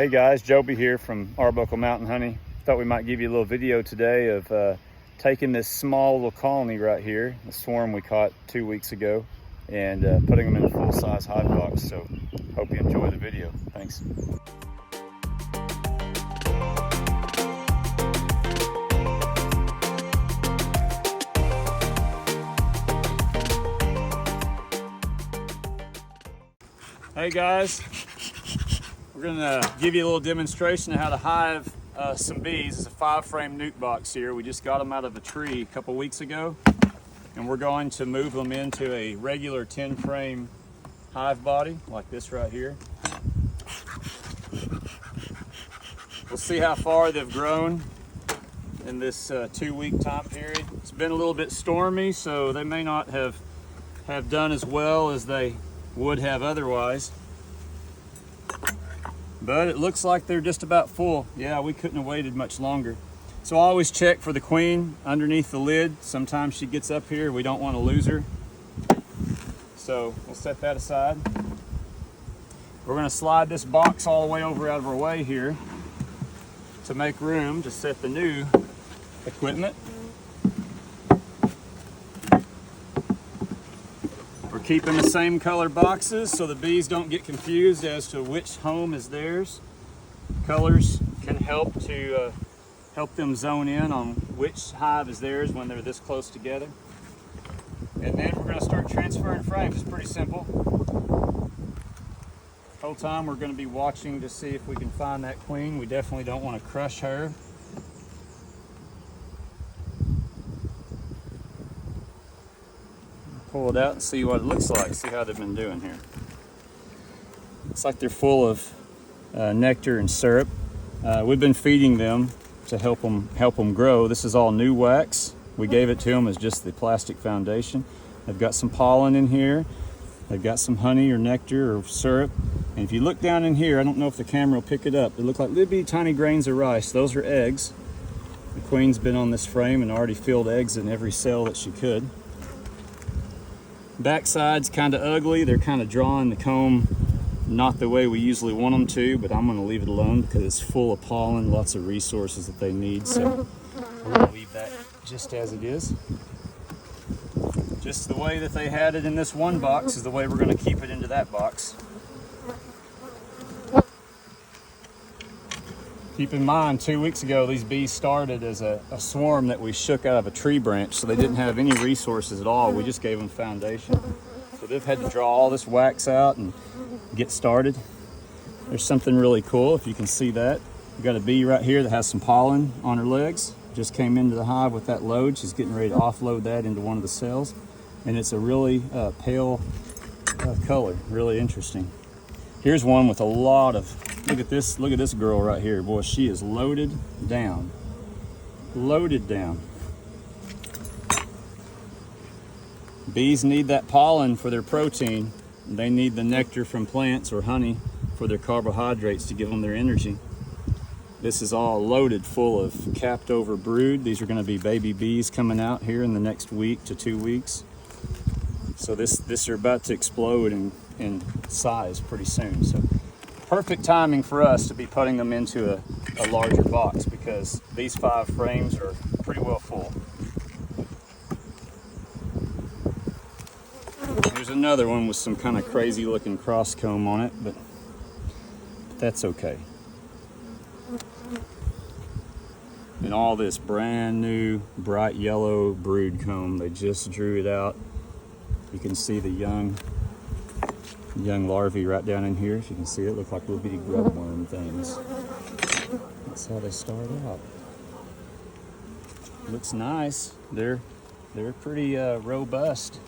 Hey guys, Joby here from Arbuckle Mountain Honey. Thought we might give you a little video today of taking this small little colony right here, the swarm we caught 2 weeks ago, and putting them in a full-size hive box. So hope you enjoy the video. Thanks. Hey guys, we're gonna give you a little demonstration of how to hive some bees. It's a 5-frame nuke box here. We just got them out of a tree a couple weeks ago, and we're going to move them into a regular 10-frame hive body like this right here. We'll see how far they've grown in this 2-week time period. It's been a little bit stormy, so they may not have done as well as they would have otherwise, but it looks like they're just about full. Yeah, we couldn't have waited much longer. So I always check for the queen underneath the lid. Sometimes she gets up here, we don't want to lose her, so we'll set that aside. We're going to slide this box all the way over out of our way here to make room to set the new equipment. We're keeping the same color boxes so the bees don't get confused as to which home is theirs. Colors can help to help them zone in on which hive is theirs when they're this close together. And then we're going to start transferring frames. It's pretty simple. The whole time we're going to be watching to see if we can find that queen. We definitely don't want to crush her. Pull it out and see what it looks like, see how they've been doing here. Looks like they're full of nectar and syrup. We've been feeding them to help them grow. This is all new wax. We gave it to them as just the plastic foundation. They've got some pollen in here. They've got some honey or nectar or syrup. And if you look down in here, I don't know if the camera will pick it up, they look like little bitty tiny grains of rice. Those are eggs. The queen's been on this frame and already filled eggs in every cell that she could. Backside's kind of ugly. They're kind of drawing the comb not the way we usually want them to, but I'm going to leave it alone because it's full of pollen, lots of resources that they need. So we're going to leave that just as it is. Just the way that they had it in this one box is the way we're going to keep it into that box. Keep in mind, 2 weeks ago, these bees started as a swarm that we shook out of a tree branch, so they didn't have any resources at all. We just gave them foundation. So they've had to draw all this wax out and get started. There's something really cool, if you can see that. We've got a bee right here that has some pollen on her legs. Just came into the hive with that load. She's getting ready to offload that into one of the cells. And it's a really pale color, really interesting. Here's one with a lot of, look at this girl right here. Boy, she is loaded down. Loaded down. Bees need that pollen for their protein. They need the nectar from plants or honey for their carbohydrates to give them their energy. This is all loaded full of capped over brood. These are going to be baby bees coming out here in the next week to 2 weeks. So this are about to explode in size pretty soon. So perfect timing for us to be putting them into a larger box because these 5 frames are pretty well full. There's another one with some kind of crazy looking cross comb on it, but that's okay. And all this brand new bright yellow brood comb, they just drew it out. You can see the young larvae right down in here. If you can see it, look like little bitty grub worm things. That's how they start out. Looks nice. They're pretty robust.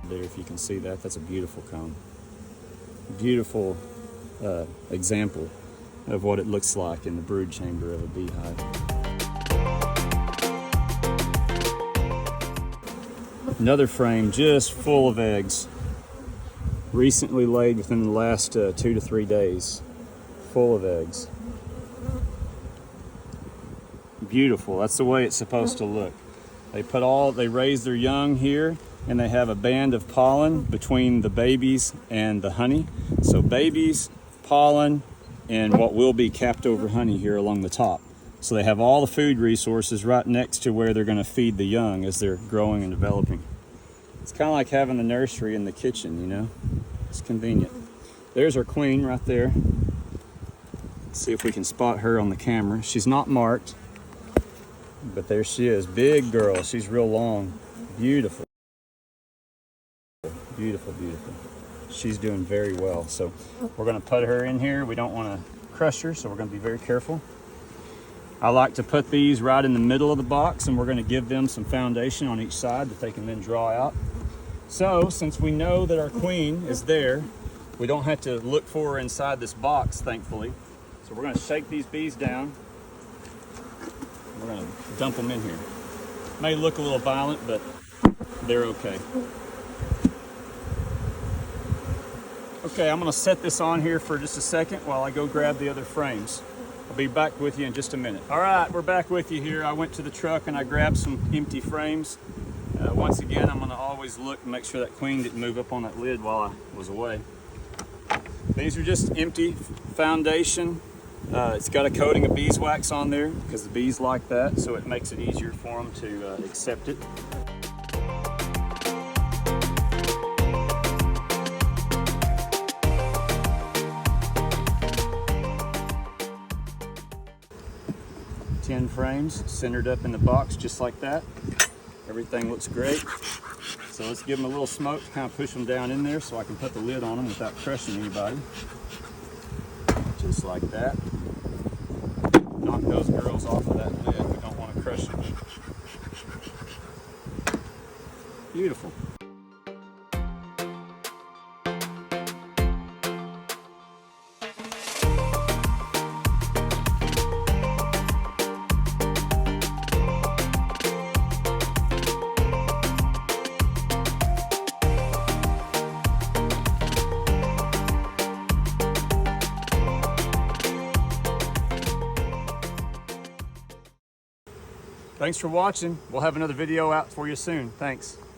There, if you can see that, that's a beautiful comb. Beautiful example of what it looks like in the brood chamber of a beehive. Another frame just full of eggs, recently laid within the last 2 to 3 days, full of eggs. Beautiful, that's the way it's supposed to look. They raise their young here, and they have a band of pollen between the babies and the honey. So babies, pollen, and what will be capped over honey here along the top. So they have all the food resources right next to where they're going to feed the young as they're growing and developing. It's kind of like having the nursery in the kitchen, you know? It's convenient. There's our queen right there. Let's see if we can spot her on the camera. She's not marked, but there she is. Big girl. She's real long. Beautiful. Beautiful, beautiful. She's doing very well. So we're going to put her in here. We don't want to crush her, so we're going to be very careful. I like to put these right in the middle of the box, and we're going to give them some foundation on each side that they can then draw out. So since we know that our queen is there, we don't have to look for her inside this box, thankfully. So we're going to shake these bees down. We're going to dump them in here. May look a little violent, but they're okay. Okay, I'm going to set this on here for just a second while I go grab the other frames. I'll be back with you in just a minute. All right, we're back with you here. I went to the truck and I grabbed some empty frames. Once again, I'm going to always look and make sure that queen didn't move up on that lid while I was away. These are just empty foundation. It's got a coating of beeswax on there because the bees like that, so it makes it easier for them to accept it. Ten frames centered up in the box just like that. Everything looks great. So let's give them a little smoke to kind of push them down in there so I can put the lid on them without crushing anybody. Just like that. Knock those girls off of that lid. We don't want to crush them. Beautiful. Thanks for watching. We'll have another video out for you soon. Thanks.